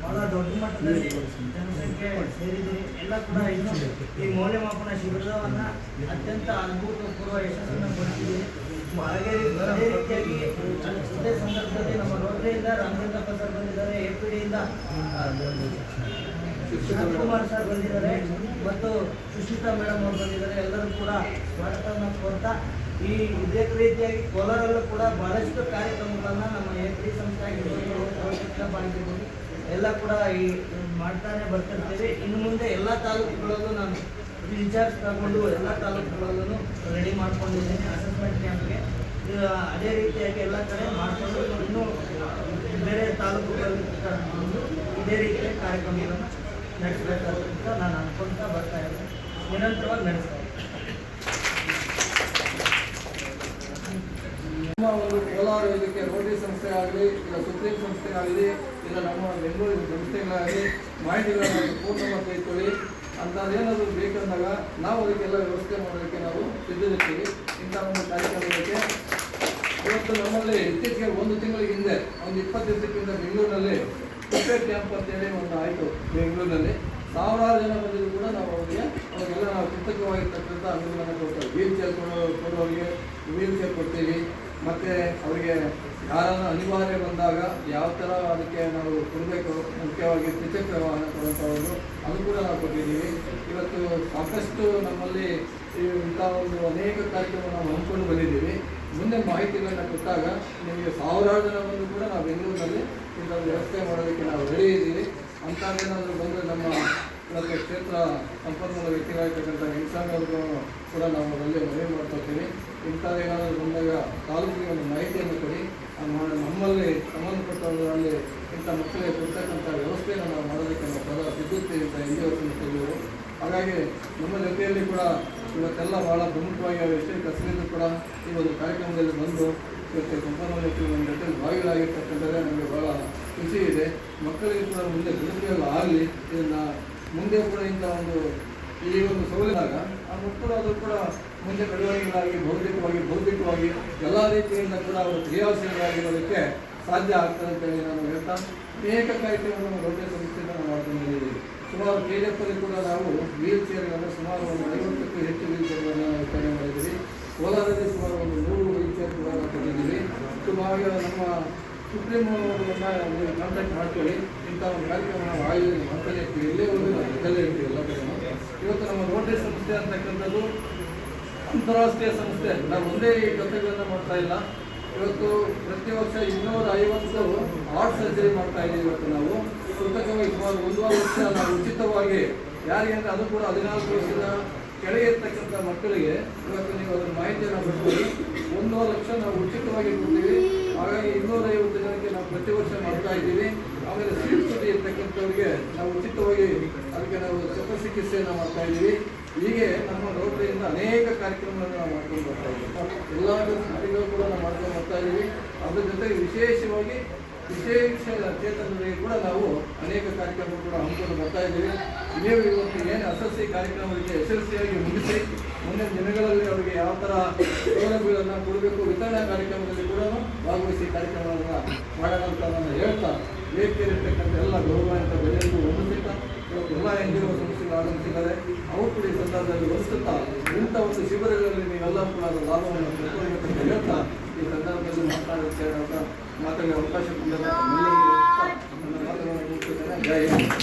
ಬಹಳ ದೊಡ್ಡ ಮಟ್ಟದಲ್ಲಿ ಜನಸಂಖ್ಯೆ ಸೇರಿದ್ದೀರಿ. ಎಲ್ಲ ಕೂಡ ಇನ್ನು ಈ ಮೌಲ್ಯಮಾಪನ ಶಿಬಿರವನ್ನು ಅತ್ಯಂತ ಅದ್ಭುತಪೂರ್ವ ಯಶಸ್ಸನ್ನು ಪಡಿಸಿದ್ದೀರಿ. ಹಾಗೆ ಅದೇ ರೀತಿಯಾಗಿ ಇದೇ ಸಂದರ್ಭದಲ್ಲಿ ನಮ್ಮ ರೋಟರಿಯಿಂದ ರಾಮಚಂದ್ರಪ್ಪ ಸರ್ ಬಂದಿದ್ದಾರೆ, APD ಕುಮಾರ್ ಸರ್ ಬಂದಿದ್ದಾರೆ ಮತ್ತು ಸುಶ್ಮಿತಾ ಮೇಡಮ್ ಅವರು ಬಂದಿದ್ದಾರೆ. ಎಲ್ಲರೂ ಕೂಡ ಸ್ವಾಗತವನ್ನು ಕೋರ್ತಾ ಇದೇ ರೀತಿಯಾಗಿ ಕೋಲಾರಲ್ಲೂ ಕೂಡ ಬಹಳಷ್ಟು ಕಾರ್ಯಕ್ರಮಗಳನ್ನು ನಮ್ಮ APD ಸಂಸ್ಥೆ ಆಗಿರ್ಬೋದು ಎಲ್ಲ ಕೂಡ ಮಾಡ್ತಾನೆ ಬರ್ತಿರ್ತೀವಿ. ಇನ್ನು ಮುಂದೆ ಎಲ್ಲ ತಾಲೂಕುಗಳಲ್ಲೂ ನಾನು ಇನ್ಚಾರ್ಜ್ ತಗೊಂಡು ಎಲ್ಲ ತಾಲೂಕುಗಳಲ್ಲೂ ರೆಡಿ ಮಾಡ್ಕೊಂಡಿದ್ದೀನಿ ಅಸೆಸ್ಮೆಂಟ್ ಕ್ಯಾಂಪ್ಗೆ. ಅದೇ ರೀತಿಯಾಗಿ ಎಲ್ಲ ಕಡೆ ಮಾಡಿಕೊಂಡು ಇನ್ನೂ ಬೇರೆ ತಾಲೂಕುಗಳಲ್ಲಿ ಇದೇ ರೀತಿಯ ಕಾರ್ಯಕ್ರಮಗಳನ್ನು ನಡೆಸಬೇಕಾದಂತ ನಾನು ಅನ್ಕೊಳ್ತಾ ಬರ್ತಾ ಇದ್ದೀನಿ, ನಿರಂತರವಾಗಿ ನಡೆಸ್ತಾ ಇದ್ದೀನಿ. ನಮ್ಮ ಒಂದು ಕೋಲಾರ ಇದಕ್ಕೆ ರೋಟರಿ ಸಂಸ್ಥೆ ಆಗಲಿ, ಇಲ್ಲ ಸುಪ್ರೀಂ ಸಂಸ್ಥೆ ಆಗಲಿ, ಇಲ್ಲ ನಮ್ಮ ಬೆಂಗಳೂರು ಸಂಸ್ಥೆಗಳಾಗಲಿ ಮಾಹಿತಿಗಳನ್ನು ಪೂರ್ಣವಾಗಿ ತೆಗೆದುಕೊಳ್ಳಿ ಅಂಥದ್ದೇನಾದರೂ ಬೇಕಂದಾಗ ನಾವು ಅದಕ್ಕೆಲ್ಲ ವ್ಯವಸ್ಥೆ ಮಾಡೋದಕ್ಕೆ ನಾವು ಸಿದ್ಧರಿರ್ತೀವಿ. ಇಂಥ ಒಂದು ಕಾರ್ಯಕ್ರಮಕ್ಕೆ ಇವತ್ತು ನಮ್ಮಲ್ಲಿ ಇತ್ತೀಚೆಗೆ ಒಂದು ತಿಂಗಳ ಹಿಂದೆ ಒಂದು 20 ದಿವಸಕ್ಕಿಂತ ಬೆಂಗಳೂರಿನಲ್ಲಿ ಕ್ರಿಕೆಟ್ ಕ್ಯಾಂಪ್ ಅಂತೇಳಿ ಒಂದು ಆಯಿತು. ಬೆಂಗಳೂರಿನಲ್ಲಿ ಸಾವಿರಾರು ಜನ ಬಂದಿದ್ದು ಕೂಡ ನಾವು ಅವ್ರಿಗೆಲ್ಲ ನಾವು ಕೃತಕವಾಗಿರ್ತಕ್ಕಂಥ ಅನುದಾನ ಕೊಡ್ತೇವೆ. ವೀಲ್ ಚೇರ್ ಕೊಡೋರಿಗೆ ವೀಲ್ ಚೇರ್ ಕೊಡ್ತೀವಿ. ಮತ್ತು ಅವರಿಗೆ ಯಾರನ್ನು ಅನಿವಾರ್ಯ ಬಂದಾಗ ಯಾವ ಥರ ಅದಕ್ಕೆ ನಾವು ಕೊಡಬೇಕು, ಮುಖ್ಯವಾಗಿ ದ್ವಿಚಕ್ರ ವಾಹನ ಕೊಡುವಂಥವ್ರು ಅದು ಕೂಡ ನಾವು ಕೊಟ್ಟಿದ್ದೀವಿ. ಇವತ್ತು ಸಾಕಷ್ಟು ನಮ್ಮಲ್ಲಿ ಇಂಥ ಒಂದು ಅನೇಕ ಕಾರ್ಯಕ್ರಮ ನಾವು ಹಮ್ಮಿಕೊಂಡು ಬಂದಿದ್ದೀವಿ. ಮುಂದೆ ಮಾಹಿತಿಗಳನ್ನು ಕೊಟ್ಟಾಗ ನಿಮಗೆ ಸಾವಿರಾರು ಜನ ಬಂದು ಕೂಡ ನಾವು ಬೆಂಗಳೂರಿನಲ್ಲಿ ಇಂಥ ವ್ಯವಸ್ಥೆ ಮಾಡೋದಕ್ಕೆ ನಾವು ರೆಡಿ ಇದ್ದೀವಿ. ಅಂಥದ್ದೇನಾದರೂ ಬಂದರೆ ನಮ್ಮ ಇವತ್ತು ಕ್ಷೇತ್ರ ಸಂಪನ್ಮೂಲ ವ್ಯಕ್ತಿಗಳಾಗಿರ್ತಕ್ಕಂಥ ವೆಂಕಟಸ್ವಾಮಿಯವ್ರಿಗೂ ಕೂಡ ನಾವು ಅದರಲ್ಲಿ ಮನವಿ ಮಾಡ್ಕೊಳ್ತೀವಿ. ಇಂಥದ್ದೇನಾದರೂ ಬಂದಾಗ ತಾಲೂಕಿಗೆ ಒಂದು ಮಾಹಿತಿಯನ್ನು ಕೊಡಿ. ನಮ್ಮಲ್ಲಿ ಸಂಬಂಧಪಟ್ಟವರಲ್ಲಿ ಇಂಥ ಮಕ್ಕಳಿಗೆ ಕೊಡ್ತಕ್ಕಂಥ ವ್ಯವಸ್ಥೆಯನ್ನು ನಾವು ಮಾಡೋದಕ್ಕೆ ನಾವು ಸದಾ ಸಿದ್ಧತೆ ಅಂತ NGO ಹಾಗಾಗಿ ನಮ್ಮ ಜೊತೆಯಲ್ಲಿ ಕೂಡ ಇವತ್ತೆಲ್ಲ ಭಾಳ ಪ್ರಮುಖವಾಗಿ ಅವರು ಎಷ್ಟೇ ಕಸರಿದ್ದು ಕೂಡ ಈ ಒಂದು ಕಾರ್ಯಕ್ರಮದಲ್ಲಿ ಬಂದು ಇವತ್ತು ಸಂಪನ್ಮೂಲ ವ್ಯಕ್ತಿಗಳು ನಮ್ಮ ಜೊತೆ ಭಾಗಿಗಳಾಗಿರ್ತಕ್ಕಂಥದ್ದೇ ನಮಗೆ ಭಾಳ ಖುಷಿ ಇದೆ. ಮಕ್ಕಳಿಗೆ ಕೂಡ ಮುಂದೆ ದುರುಪಯೋಗ ಆಗಲಿ, ಇದನ್ನು ಮುಂದೆ ಕೂಡ ಇಂಥ ಒಂದು ಈ ಒಂದು ಸೌಲಭ್ಯದಾಗ ಆ ಮಕ್ಕಳು ಅದು ಕೂಡ ಮುಂದೆ ಬೆಳವಣಿಗೆಗಳಾಗಿ ಬೌದ್ಧಿಕವಾಗಿ ಎಲ್ಲ ರೀತಿಯಿಂದ ಕೂಡ ಅವರು ಕ್ರಿಯಾಶೀಲರಾಗಿರೋದಕ್ಕೆ ಸಾಧ್ಯ ಆಗ್ತದೆ ಅಂತೇಳಿ ನಾನು ಹೇಳ್ತಾ ಅನೇಕ ಕಾರ್ಯಕ್ರಮವನ್ನು ರೋಟರಿ ಸಂಸ್ಥೆಯಿಂದ ನಾವು ಮಾಡ್ಕೊಂಡಿದ್ದೀವಿ. ಸುಮಾರು KGFಲ್ಲಿ ಕೂಡ ನಾವು ವೀಲ್ ಚೇರ್ಗಳನ್ನು ಸುಮಾರು ಒಂದು 50ಕ್ಕೂ ಹೆಚ್ಚು ವೀಲ್ ಚೇರ್ಗಳನ್ನು ವಿತರಣೆ ಮಾಡಿದ್ದೀವಿ. ಕೋಲಾರದಲ್ಲಿ ಸುಮಾರು ಒಂದು 100 ವೀಲ್ ಚೇರ್ ಕೂಡ ನಾವು ಕೊಟ್ಟಿದ್ದೀವಿ. ಸುಮಾರು ನಮ್ಮ ಸುಪ್ರೀಂ ನೀವು ಕಾಂಟ್ಯಾಕ್ಟ್ ಮಾಡ್ಕೊಳ್ಳಿ. ಇಂಥ ಒಂದು ಕಾರ್ಯಕ್ರಮ ನಾವು ಆಯೋಜನೆ ಮಾಡ್ತಾನೆ ಇರ್ತೀವಿ. ಎಲ್ಲೇ ಹೋಗಿ ನಾವು ಜೊತೆಯಲ್ಲೇ ಇರ್ತೀವಿ ಎಲ್ಲ ಕಡೆ. ಇವತ್ತು ನಮ್ಮ ರೋಟರಿ ಸಂಸ್ಥೆ ಅಂತಕ್ಕಂಥದ್ದು ಅಂತಾರಾಷ್ಟ್ರೀಯ ಸಂಸ್ಥೆ. ನಾವು ಒಂದೇ ಈ ಕಥೆಗಳನ್ನು ಮಾಡ್ತಾ ಇಲ್ಲ. ಇವತ್ತು ಪ್ರತಿ ವರ್ಷ 250 ಹಾರ್ಟ್ ಸರ್ಜರಿ ಮಾಡ್ತಾ ಇದ್ದೀವಿ. ಇವತ್ತು ನಾವು ಕೃತಕವಾಗಿ ಸುಮಾರು 1.5 ಲಕ್ಷ ನಾವು ಉಚಿತವಾಗಿ ಯಾರಿಗೆ ಅಂದರೆ ಅದು ಕೂಡ 14 ವರ್ಷದ ಕೆಳಗೆ ಇರ್ತಕ್ಕಂಥ ಮಕ್ಕಳಿಗೆ ಇವತ್ತು ನೀವು ಅದರ ಮಾಹಿತಿಯನ್ನು ಬಿಡ್ತೀವಿ. 1.5 ಲಕ್ಷ ನಾವು ಉಚಿತವಾಗಿ ಕೊಡ್ತೀವಿ. ಹಾಗಾಗಿ 250 ಜನಕ್ಕೆ ನಾವು ಪ್ರತಿ ವರ್ಷ ಮಾಡ್ತಾ ಇದ್ದೀವಿ. ಆಮೇಲೆ ಸೀಟ್ ಸುದ್ದಿ ಇರ್ತಕ್ಕಂಥವ್ರಿಗೆ ನಾವು ಉಚಿತವಾಗಿ ಅದಕ್ಕೆ ನಾವು ಶಸ್ತ್ರಚಿಕಿತ್ಸೆಯನ್ನು ಮಾಡ್ತಾ ಇದ್ದೀವಿ. ಹೀಗೆ ನಮ್ಮ ರೋಟರಿಯಿಂದ ಅನೇಕ ಕಾರ್ಯಕ್ರಮಗಳನ್ನು ನಾವು ಮಾಡ್ಕೊಂಡು ಬರ್ತಾ ಇದ್ದೀವಿ. ಎಲ್ಲ ಕಾರ್ಯಗಳು ಕೂಡ ನಾವು ಮಾಡ್ಕೊಂಡು ಬರ್ತಾ ಇದ್ದೀವಿ. ಅದ್ರ ಜೊತೆಗೆ ವಿಶೇಷವಾಗಿ ವಿಶೇಷ ಚೇತನರಿಗೆ ಕೂಡ ನಾವು ಅನೇಕ ಕಾರ್ಯಕ್ರಮ ಕೂಡ ಹಮ್ಮಿಕೊಂಡು ಬರ್ತಾ ಇದ್ದೀವಿ. ನೀವು ಇವತ್ತು ಏನು SSC ಕಾರ್ಯಕ್ರಮಗಳಿಗೆ ಯಶಸ್ವಿಯಾಗಿ ಮುಗಿಸಿ ಮುಂದಿನ ದಿನಗಳಲ್ಲಿ ಅವರಿಗೆ ಯಾವ ಥರ ಸೌಲಭ್ಯಗಳನ್ನು ಕೊಡಬೇಕು, ವಿತರಣಾ ಕಾರ್ಯಕ್ರಮದಲ್ಲಿ ಕೂಡ ಭಾಗವಹಿಸಿ ಕಾರ್ಯಕ್ರಮಗಳನ್ನು ಮಾಡೋಣ ಅಂತ ನಾನು ಹೇಳ್ತಾ ವೇದಿಕೆಯಲ್ಲಿರ್ತಕ್ಕಂಥ ಎಲ್ಲ ಗೌರವಾನ್ವಿತ ಬೆಲೆಗೂ ಹೊಂದಿಸ್ತಾ ಇವತ್ತು ಎಲ್ಲ NGO ಸಂಸ್ಥೆಗಳು ಆಗಮಿಸಿದ್ದಾರೆ. ಅವರು ಕೂಡ ಈ ಸಂದರ್ಭದಲ್ಲಿ ಹೊರಿಸುತ್ತಾ ಇಂಥ ಒಂದು ಶಿಬಿರಗಳಲ್ಲಿ ನೀವೆಲ್ಲ ಕೂಡ ಅದರ ಲಾಭವನ್ನು ಪಡ್ಕೊಳ್ಬೇಕಂತ ಹೇಳ್ತಾ ಈ ಸಂದರ್ಭದಲ್ಲಿ ಮಾತಾಡಲು ಅವಕಾಶ ಕೊಟ್ಟಿಲ್ಲ. ನನ್ನ ಮಾತುಗಳನ್ನು ಮುಗಿಸುತ್ತೇನೆ. ಜೈ ಹಿಂದ್.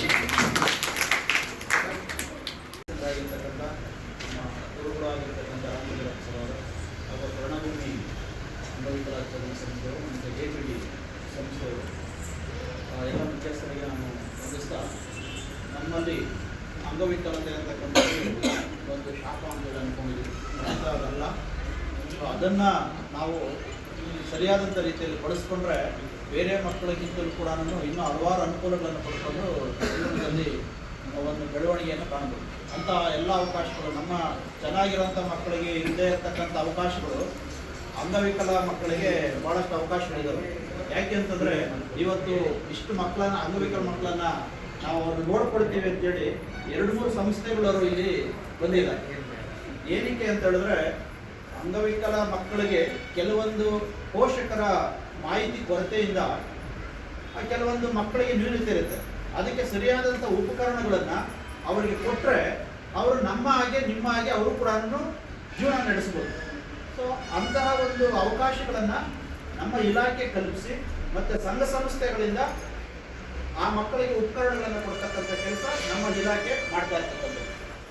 ಗುರುಗಳಾಗಿರ್ತಕ್ಕಂಥ ರಾಮಚಂದ್ರಪ್ಪ ಸರ್ ಅವರು ಹಾಗೂ ಸ್ವರ್ಣಭೂಮಿ ಅಂಗವಿಕಲ ಸಂಸ್ಥೆಯವರು ಮತ್ತು APD ಸಂಸ್ಥೆಯವರು ಎಲ್ಲ ಮುಖ್ಯಸ್ಥರಿಗೆ ನಾನು ವಂದಿಸ್ತಾ, ನಮ್ಮಲ್ಲಿ ಅಂಗವಿಕಲತೆ ಅಂತಕ್ಕಂಥದ್ದು ಒಂದು ಶಾಪ ಅಂತ ಅಂದ್ಕೊಂಡಿದ್ದೀವಿ. ಅಂಥದ್ದಲ್ಲ, ಅದನ್ನು ನಾವು ಸರಿಯಾದಂಥ ರೀತಿಯಲ್ಲಿ ಬಳಸ್ಕೊಂಡ್ರೆ ಬೇರೆ ಮಕ್ಕಳಿಗಿಂತಲೂ ಕೂಡ ಇನ್ನೂ ಹಲವಾರು ಅನುಕೂಲಗಳನ್ನು ಪಡ್ಕೊಂಡು ಜೀವನದಲ್ಲಿ ಒಂದು ಬೆಳವಣಿಗೆಯನ್ನು ಕಾಣಬಹುದು. ಅಂಥ ಎಲ್ಲ ಅವಕಾಶಗಳು ನಮ್ಮ ಚೆನ್ನಾಗಿರೋಂಥ ಮಕ್ಕಳಿಗೆ ಇಲ್ಲದೇ ಇರತಕ್ಕಂಥ ಅವಕಾಶಗಳು ಅಂಗವಿಕಲ ಮಕ್ಕಳಿಗೆ ಭಾಳಷ್ಟು ಅವಕಾಶಗಳಿದ್ದಾವೆ. ಯಾಕೆ ಅಂತಂದರೆ ಇವತ್ತು ಇಷ್ಟು ಮಕ್ಕಳನ್ನು ಅಂಗವಿಕಲ ಮಕ್ಕಳನ್ನು ನಾವು ಅವ್ರನ್ನ ನೋಡ್ಕೊಳ್ತೀವಿ ಅಂತೇಳಿ 2-3 ಸಂಸ್ಥೆಗಳವರು ಇಲ್ಲಿ ಬಂದಿದ್ದಾರೆ. ಏನಕ್ಕೆ ಅಂತ ಹೇಳಿದ್ರೆ ಅಂಗವಿಕಲ ಮಕ್ಕಳಿಗೆ ಕೆಲವೊಂದು ಪೋಷಕರ ಮಾಹಿತಿ ಕೊರತೆಯಿಂದ ಕೆಲವೊಂದು ಮಕ್ಕಳಿಗೆ ನ್ಯೂನತೆ ಇರುತ್ತೆ. ಅದಕ್ಕೆ ಸರಿಯಾದಂಥ ಉಪಕರಣಗಳನ್ನು ಅವರಿಗೆ ಕೊಟ್ಟರೆ ಅವರು ನಮ್ಮ ಹಾಗೆ ನಿಮ್ಮ ಹಾಗೆ ಅವರು ಕೂಡ ಜೀವನ ನಡೆಸ್ಬೋದು. ಸೊ ಅಂತಹ ಒಂದು ಅವಕಾಶಗಳನ್ನು ನಮ್ಮ ಇಲಾಖೆ ಕಲ್ಪಿಸಿ ಮತ್ತು ಸಂಘ ಸಂಸ್ಥೆಗಳಿಂದ ಆ ಮಕ್ಕಳಿಗೆ ಉಪಕರಣಗಳನ್ನು ಕೊಡ್ತಕ್ಕಂಥ ಕೆಲಸ ನಮ್ಮ ಇಲಾಖೆ ಮಾಡ್ತಾ ಇರ್ತಕ್ಕಂಥದ್ದು.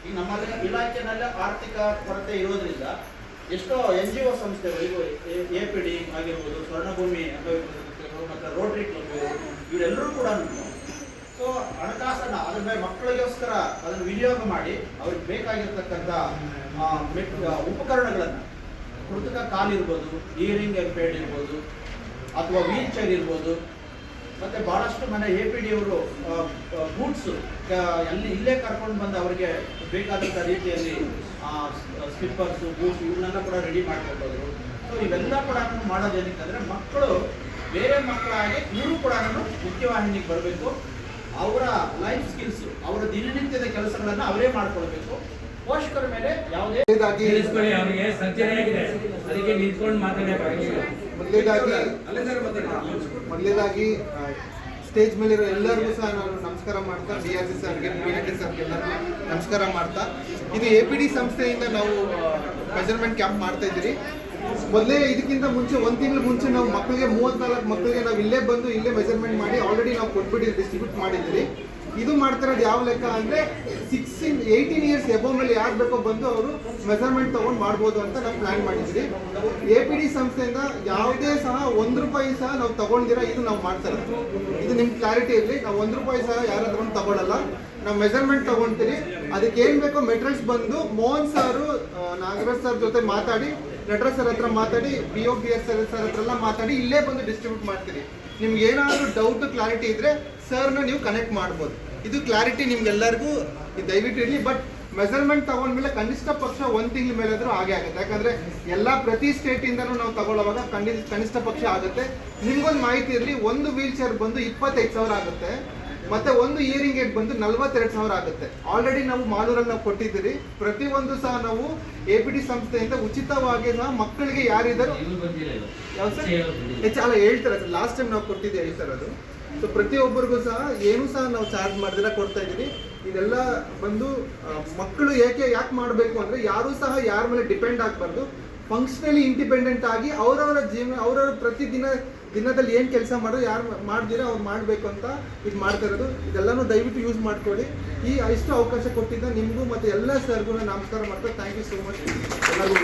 ಈಗ ನಮ್ಮಲ್ಲಿ ಇಲಾಖೆನಲ್ಲಿ ಆರ್ಥಿಕ ಕೊರತೆ ಇರೋದ್ರಿಂದ ಎಷ್ಟೋ NGO ಸಂಸ್ಥೆಗಳು, APD ಆಗಿರ್ಬೋದು, ಸ್ವರ್ಣಭೂಮಿ ಅಂಗವಿಕಲರು ಮತ್ತು ರೋಟರಿ ಕ್ಲಬ್, ಇವರೆಲ್ಲರೂ ಕೂಡ ಸೊ ಹಣಕಾಸನ್ನು ಅದ್ರ ಮೇಲೆ ಮಕ್ಕಳಿಗೋಸ್ಕರ ಅದನ್ನು ವಿನಿಯೋಗ ಮಾಡಿ ಅವ್ರಿಗೆ ಬೇಕಾಗಿರ್ತಕ್ಕಂಥ ಉಪಕರಣಗಳನ್ನು, ಕೃತಕ ಕಾಲಿರ್ಬೋದು, ಹಿಯರಿಂಗ್ ಎಂಪೇರ್ಡ್ ಇರ್ಬೋದು, ಅಥವಾ ವೀಲ್ ಚೇರ್ ಇರ್ಬೋದು, ಮತ್ತು ಭಾಳಷ್ಟು ಮನೆ APD ಅವರು ಬೂಟ್ಸು ಇಲ್ಲೇ ಕರ್ಕೊಂಡು ಬಂದು ಅವರಿಗೆ ಬೇಕಾದಂಥ ರೀತಿಯಲ್ಲಿ ಸ್ಲಿಪ್ಪರ್ಸು, ಬೂಟ್ಸ್ ಇವನ್ನೆಲ್ಲ ಕೂಡ ರೆಡಿ ಮಾಡಿಕೊಟ್ಟೋದ್ರು. ಸೊ ಇವೆಲ್ಲ ಕೂಡ ಮಾಡೋದೇನಕ್ಕಂದರೆ ಮಕ್ಕಳು ಬೇರೆ ಮಕ್ಕಳಾಗಿ ಇವರು ಕೂಡ ಮುಖ್ಯವಾಹಿನಿಗೆ ಬರಬೇಕು. ಅವರ ಲೈಫ್ ಸ್ಕಿಲ್ಸು, ಅವರ ದಿನನಿತ್ಯದ ಕೆಲಸಗಳನ್ನು ಅವರೇ ಮಾಡ್ಕೊಳ್ಬೇಕು. ಪೋಷಕರ ಮೇಲೆ ಯಾವುದೇ ಮೊದಲೇದಾಗಿ ಸ್ಟೇಜ್ ಮೇಲಿರೋ ಎಲ್ಲರಿಗೂ ಸಹ ನಾನು ನಮಸ್ಕಾರ ಮಾಡ್ತಾ, DRC ಸರ್ಗೆ, PNT ಸರ್ಗೆ ಎಲ್ಲರಿಗೂ ನಮಸ್ಕಾರ ಮಾಡ್ತಾ, ಇದು APD ಸಂಸ್ಥೆಯಿಂದ ನಾವು ಮೆಜರ್ಮೆಂಟ್ ಕ್ಯಾಂಪ್ ಮಾಡ್ತಾ ಇದ್ದೀರಿ. ಮೊದಲೇ ಇದಕ್ಕಿಂತ ಮುಂಚೆ 1 ತಿಂಗಳು ಮುಂಚೆ ನಾವು ಮಕ್ಕಳಿಗೆ 34 ಮಕ್ಕಳಿಗೆ ನಾವು ಇಲ್ಲೇ ಬಂದು ಇಲ್ಲೇ ಮೆಜರ್ಮೆಂಟ್ ಮಾಡಿ ಆಲ್ರೆಡಿ ನಾವು ಕೊಟ್ಬಿಟ್ಟು ಡಿಸ್ಟ್ರಿಬ್ಯೂಟ್ ಮಾಡಿದ್ದೀರಿ. ಇದು ಮಾಡ್ತಿರೋದು ಯಾವ ಲೆಕ್ಕ ಅಂದರೆ 18 ಇಯರ್ಸ್ ಎಬೋ ಮೇಲೆ ಯಾರು ಬೇಕೋ ಬಂದು ಅವರು ಮೆಜರ್ಮೆಂಟ್ ತೊಗೊಂಡು ಮಾಡ್ಬೋದು ಅಂತ ನಾವು ಪ್ಲ್ಯಾನ್ ಮಾಡಿದ್ವಿ. APD ಸಂಸ್ಥೆಯಿಂದ ಯಾವುದೇ ಸಹ 1 ರೂಪಾಯಿ ಸಹ ನಾವು ತಗೊಂಡಿರ ಇದು ನಾವು ಮಾಡ್ತಾ ಇರೋದು. ಇದು ನಿಮ್ಗೆ ಕ್ಲಾರಿಟಿ ಇರಲಿ. ನಾವು 1 ರೂಪಾಯಿ ಸಹ ಯಾರ ಹತ್ರ ತಗೊಳ್ಳಲ್ಲ. ನಾವು ಮೆಜರ್ಮೆಂಟ್ ತೊಗೊಳ್ತೀವಿ. ಅದಕ್ಕೆ ಏನು ಬೇಕೋ ಮೆಟೀರಿಯಲ್ಸ್ ಬಂದು ಮೋಹನ್ ಸಾರು, ನಾಗರಾಜ್ ಸರ್ ಜೊತೆ ಮಾತಾಡಿ, ನಟರಾಜ್ ಸರ್ ಹತ್ರ ಮಾತಾಡಿ, BOPS ಸರ್ ಹತ್ರ ಎಲ್ಲ ಮಾತಾಡಿ ಇಲ್ಲೇ ಬಂದು ಡಿಸ್ಟ್ರಿಬ್ಯೂಟ್ ಮಾಡ್ತೀರಿ. ನಿಮ್ಗೆ ಏನಾದರೂ ಡೌಟ್ ಕ್ಲಾರಿಟಿ ಇದ್ದರೆ ಸರ್ನ ನೀವು ಕನೆಕ್ಟ್ ಮಾಡ್ಬೋದು. ಇದು ಕ್ಲಾರಿಟಿ ನಿಮ್ಗೆಲ್ಲರಿಗೂ ದಯವಿಟ್ಟು ಇರಲಿ. ಬಟ್ ಮೆಜರ್ಮೆಂಟ್ ತಗೊಂಡ್ಮೇಲೆ ಕನಿಷ್ಠ ಪಕ್ಷ 1 ತಿಂಗಳ ಮೇಲಾದರೂ ಹಾಗೆ ಆಗುತ್ತೆ. ಯಾಕಂದರೆ ಎಲ್ಲ ಪ್ರತಿ ಸ್ಟೇಟಿಂದನೂ ನಾವು ತಗೊಳ್ಳುವಾಗ ಕನಿಷ್ಠ ಪಕ್ಷ ಆಗುತ್ತೆ. ನಿಮ್ಗೊಂದು ಮಾಹಿತಿ ಇರಲಿ, ಒಂದು ವೀಲ್ ಚೇರ್ ಬಂದು 25,000 ಆಗುತ್ತೆ, ಮತ್ತು ಒಂದು ಇಯರಿಂಗ್ ಏಡ್ ಬಂದು 42,000 ಆಗುತ್ತೆ. ಆಲ್ರೆಡಿ ನಾವು ಮಾಲೂರಲ್ಲಿ ನಾವು ಕೊಟ್ಟಿದ್ದೀರಿ. ಪ್ರತಿಯೊಂದು ಸಹ ನಾವು APD ಸಂಸ್ಥೆಯಿಂದ ಉಚಿತವಾಗಿ ಸಹ ಮಕ್ಕಳಿಗೆ ಯಾರಿದ್ದಾರೆ ಯಾವ ಸರ್ ಅಲ್ಲ ಹೇಳ್ತಾರೆ ಸರ್, ಲಾಸ್ಟ್ ಟೈಮ್ ನಾವು ಕೊಟ್ಟಿದ್ದೀವಿ ಸರ್ ಅದು. ಸೊ ಪ್ರತಿಯೊಬ್ಬರಿಗೂ ಸಹ ಏನೂ ಸಹ ನಾವು ಚಾರ್ಜ್ ಮಾಡಿದ್ರೆ ಕೊಡ್ತಾ ಇದ್ದೀವಿ. ಇದೆಲ್ಲ ಬಂದು ಮಕ್ಕಳು ಯಾಕೆ ಮಾಡಬೇಕು ಅಂದರೆ ಯಾರೂ ಸಹ ಯಾರ ಮೇಲೆ ಡಿಪೆಂಡ್ ಆಗಬಾರ್ದು. ಫಂಕ್ಷನಲಿ ಇಂಡಿಪೆಂಡೆಂಟ್ ಆಗಿ ಅವರವರ ಜೀವನ, ಅವರವರ ದಿನದಲ್ಲಿ ಏನು ಕೆಲಸ ಮಾಡೋದು, ಯಾರು ಮಾಡ್ದಿರ ಅವ್ರು ಮಾಡಬೇಕು ಅಂತ ಇದು ಮಾಡ್ತಾ ಇರೋದು. ಇದೆಲ್ಲನೂ ದಯವಿಟ್ಟು ಯೂಸ್ ಮಾಡ್ಕೊಳ್ಳಿ. ಇಷ್ಟು ಅವಕಾಶ ಕೊಟ್ಟಿದ್ದ ನಿಮಗೂ ಮತ್ತು ಎಲ್ಲ ಸರ್ಗೂ ನಮಸ್ಕಾರ ಮಾಡ್ತಾ, ಥ್ಯಾಂಕ್ ಯು ಸೋ ಮಚ್ ಎಲ್ಲರಿಗೂ.